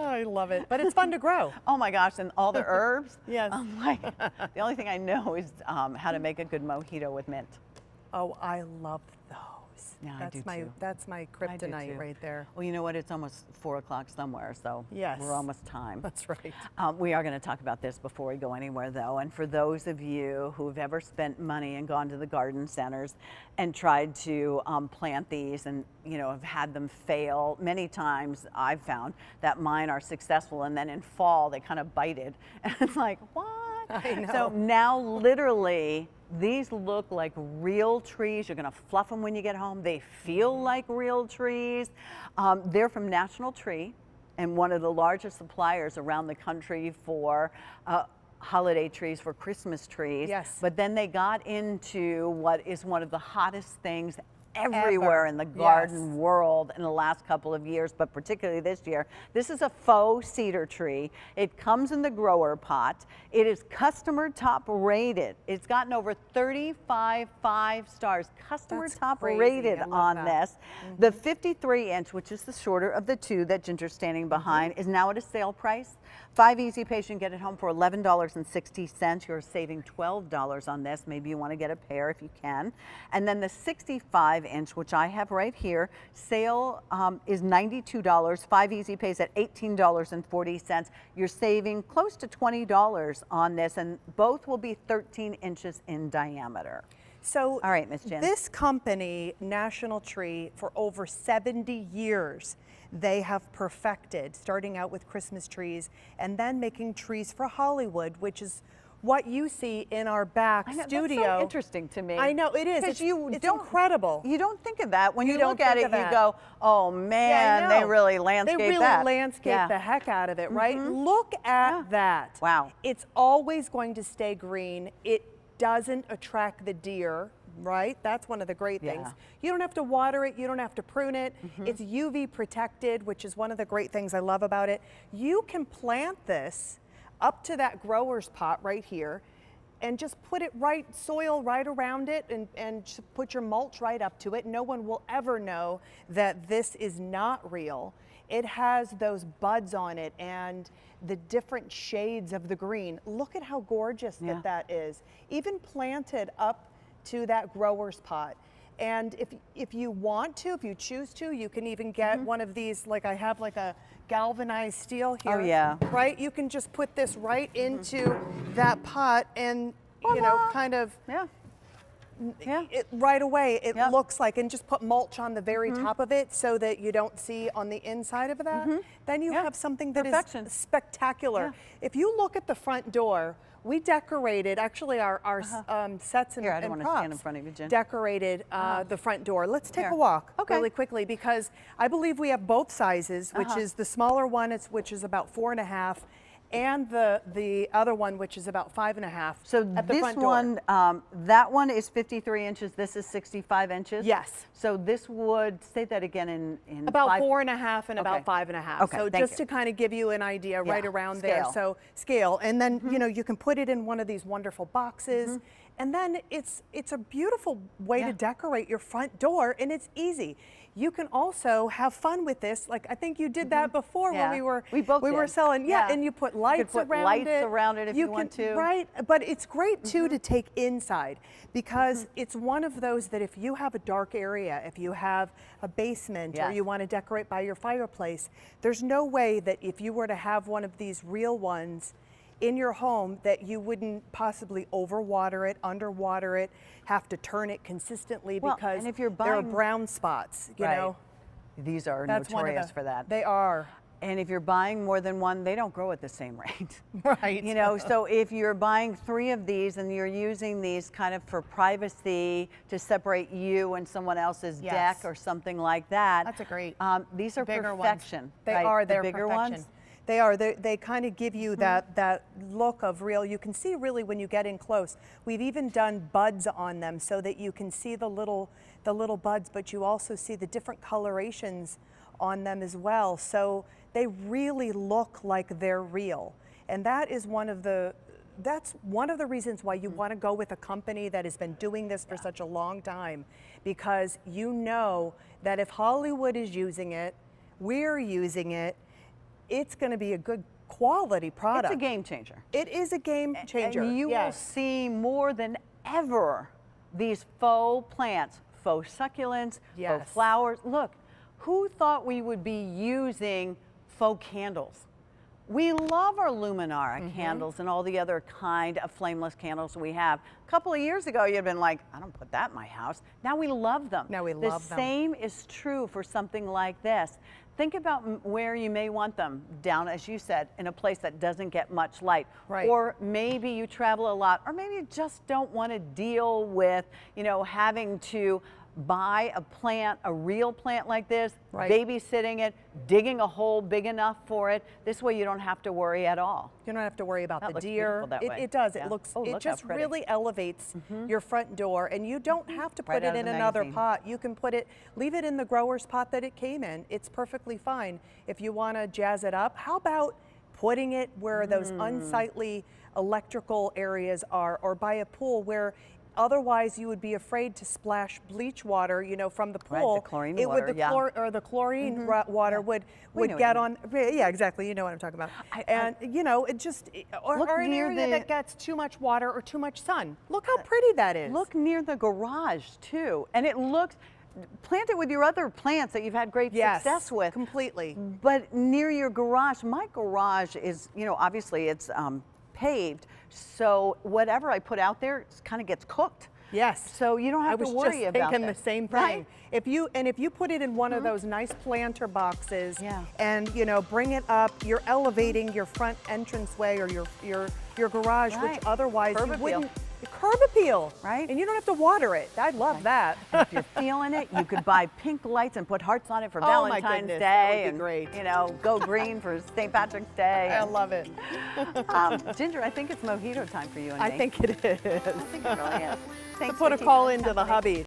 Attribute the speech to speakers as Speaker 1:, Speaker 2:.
Speaker 1: I love it, but it's fun to grow.
Speaker 2: Oh my gosh, and all the herbs.
Speaker 1: Yes.
Speaker 2: The only thing I know is how to make a good mojito with mint.
Speaker 1: Oh, I love those.
Speaker 2: Yeah, I do too.
Speaker 1: That's my kryptonite right there.
Speaker 2: Well, you know what? It's almost 4 o'clock somewhere, so
Speaker 1: yes,
Speaker 2: we're almost time.
Speaker 1: That's right.
Speaker 2: We are going to talk about this before we go anywhere, though. And for those of you who've ever spent money and gone to the garden centers and tried to plant these and have had them fail, many times I've found that mine are successful, and then in fall they kind of bited, and it's like, what?
Speaker 1: I know.
Speaker 2: So now, literally, these look like real trees. You're going to fluff them when you get home. They feel like real trees. They're from National Tree, and one of the largest suppliers around the country for holiday trees, for Christmas trees.
Speaker 1: Yes.
Speaker 2: But then they got into what is one of the hottest things everywhere in the garden world in the last couple of years, but particularly this year. This is a faux cedar tree. It comes in the grower pot. It is customer top rated. It's gotten over 35 5-stars, customer top rated on this. The 53-inch, which is the shorter of the two that Ginger's standing behind, is now at a sale price. 5 easy pays, you can get it home for $11.60. You're saving $12 on this. Maybe you want to get a pair if you can. And then the 65-inch, which I have right here, sale is $92. 5 easy pays at $18.40. You're saving close to $20 on this, and both will be 13 inches in diameter.
Speaker 1: So,
Speaker 2: all right, Miss Jen.
Speaker 1: This company, National Tree, for over 70 years, they have perfected, starting out with Christmas trees and then making trees for Hollywood, which is what you see in our back studio.
Speaker 2: That's so interesting to me.
Speaker 1: I know, it is. It's incredible.
Speaker 2: You don't think of that. When you look at it, you go, oh man, they really landscape that.
Speaker 1: They really landscape the heck out of it, right? Look at that.
Speaker 2: Wow.
Speaker 1: It's always going to stay green. It doesn't attract the deer, right? That's one of the great things. You don't have to water it. You don't have to prune it. It's UV protected, which is one of the great things I love about it. You can plant this up to that grower's pot right here and just put it soil right around it, and just put your mulch right up to it. No one will ever know that this is not real. It has those buds on it and the different shades of the green. Look at how gorgeous that is. Even planted up to that grower's pot. And if you want to, if you choose to, you can even get one of these, like I have like a galvanized steel here.
Speaker 2: Oh yeah.
Speaker 1: Right? You can just put this right into that pot and, kind of right away it looks like, and just put mulch on the very top of it so that you don't see on the inside of that. Then you have something that is spectacular. If you look at the front door, we decorated, actually our sets and,
Speaker 2: I don't want to
Speaker 1: props
Speaker 2: stand in front of you, Jen.
Speaker 1: decorated the front door. Let's take a walk really quickly, because I believe we have both sizes, which is the smaller one, which is about 4.5, and the other one, which is about 5.5.
Speaker 2: So
Speaker 1: at the
Speaker 2: this
Speaker 1: front door.
Speaker 2: one, that one is 53 inches. This is 65 inches.
Speaker 1: Yes.
Speaker 2: So this would, say that again in
Speaker 1: about 4.5 and about 5.5.
Speaker 2: Okay,
Speaker 1: so just to kind of give you an idea, right around there. So scale, and then you can put it in one of these wonderful boxes. And then it's a beautiful way to decorate your front door, and it's easy. You can also have fun with this. Like I think you did that before when we were selling. And you put lights around it.
Speaker 2: If you want to.
Speaker 1: Right, but it's great too to take inside, because it's one of those that if you have a dark area, if you have a basement or you want to decorate by your fireplace, there's no way that if you were to have one of these real ones in your home that you wouldn't possibly overwater it, underwater it, have to turn it consistently, because
Speaker 2: and if you're
Speaker 1: there are brown spots, you know.
Speaker 2: These are notorious for that.
Speaker 1: They are.
Speaker 2: And if you're buying more than one, they don't grow at the same rate.
Speaker 1: Right.
Speaker 2: So if you're buying 3 of these and you're using these kind of for privacy to separate you and someone else's deck or something like that.
Speaker 1: That's a great.
Speaker 2: These are
Speaker 1: bigger
Speaker 2: perfection.
Speaker 1: Ones. They are. They're
Speaker 2: bigger
Speaker 1: perfection.
Speaker 2: ones.
Speaker 1: They are. They kind of give you that look of real. You can see really when you get in close. We've even done buds on them so that you can see the little buds, but you also see the different colorations on them as well. So they really look like they're real. And that is that's one of the reasons why you want to go with a company that has been doing this for such a long time, because you know that if Hollywood is using it, we're using it, it's going to be a good quality product.
Speaker 2: It's a game changer.
Speaker 1: It is a game changer.
Speaker 2: And you will see more than ever these faux plants, faux succulents, faux flowers. Look, who thought we would be using faux candles? We love our Luminara candles and all the other kind of flameless candles we have. A couple of years ago, you'd been like, I don't put that in my house. Now we love them.
Speaker 1: Now we love them.
Speaker 2: The same is true for something like this. Think about where you may want them, down, as you said, in a place that doesn't get much light.
Speaker 1: Right.
Speaker 2: Or maybe you travel a lot, or maybe you just don't want to deal with, you know, having to buy a plant, a real plant like this, babysitting it, digging a hole big enough for it. This way you don't have to worry at all.
Speaker 1: You don't have to worry about
Speaker 2: That
Speaker 1: the
Speaker 2: looks
Speaker 1: deer.
Speaker 2: beautiful that way.
Speaker 1: It does.
Speaker 2: Yeah.
Speaker 1: It looks.
Speaker 2: Oh,
Speaker 1: It
Speaker 2: look how
Speaker 1: just
Speaker 2: pretty.
Speaker 1: really elevates your front door, and you don't have to
Speaker 2: Right
Speaker 1: put
Speaker 2: out
Speaker 1: it
Speaker 2: of
Speaker 1: in
Speaker 2: the
Speaker 1: another
Speaker 2: magazine.
Speaker 1: pot. You can put it, leave it in the grower's pot that it came in. It's perfectly fine. If you want to jazz it up, how about putting it where those unsightly electrical areas are, or by a pool where otherwise you would be afraid to splash bleach water, you know, from the pool.
Speaker 2: Right, the chlorine
Speaker 1: it
Speaker 2: water,
Speaker 1: would,
Speaker 2: yeah.
Speaker 1: Or the chlorine water would
Speaker 2: We know what
Speaker 1: get
Speaker 2: you
Speaker 1: on. Yeah, exactly. You know what I'm talking about. And you know, it just or an
Speaker 2: near
Speaker 1: area
Speaker 2: the-
Speaker 1: that gets too much water or too much sun. Look how pretty that is.
Speaker 2: Look near the garage too, and it looks, plant it with your other plants that you've had great success with.
Speaker 1: Completely.
Speaker 2: But near your garage, my garage is, you know, obviously it's paved, so whatever I put out there kind of gets cooked.
Speaker 1: Yes.
Speaker 2: So you don't have to worry
Speaker 1: I was just
Speaker 2: about
Speaker 1: thinking
Speaker 2: that.
Speaker 1: the same thing.
Speaker 2: Right?
Speaker 1: If you put it in one of those nice planter boxes,
Speaker 2: Yeah.
Speaker 1: and you know, bring it up, you're elevating your front entranceway or your garage,
Speaker 2: Right.
Speaker 1: which otherwise
Speaker 2: Curb
Speaker 1: you
Speaker 2: appeal.
Speaker 1: wouldn't. Curb appeal.
Speaker 2: Right.
Speaker 1: And you don't have to water it. I love that.
Speaker 2: If you're feeling it, you could buy pink lights and put hearts on it for
Speaker 1: Oh my
Speaker 2: Valentine's
Speaker 1: goodness,
Speaker 2: Day,
Speaker 1: that would be
Speaker 2: and
Speaker 1: great.
Speaker 2: you know, go green for St. Patrick's Day.
Speaker 1: I love it.
Speaker 2: Ginger, I think it's mojito time for you and
Speaker 1: I
Speaker 2: me.
Speaker 1: think it is.
Speaker 2: I think it really is. Thanks
Speaker 1: Put
Speaker 2: for
Speaker 1: a call
Speaker 2: keeping us
Speaker 1: into the
Speaker 2: company.
Speaker 1: hubby.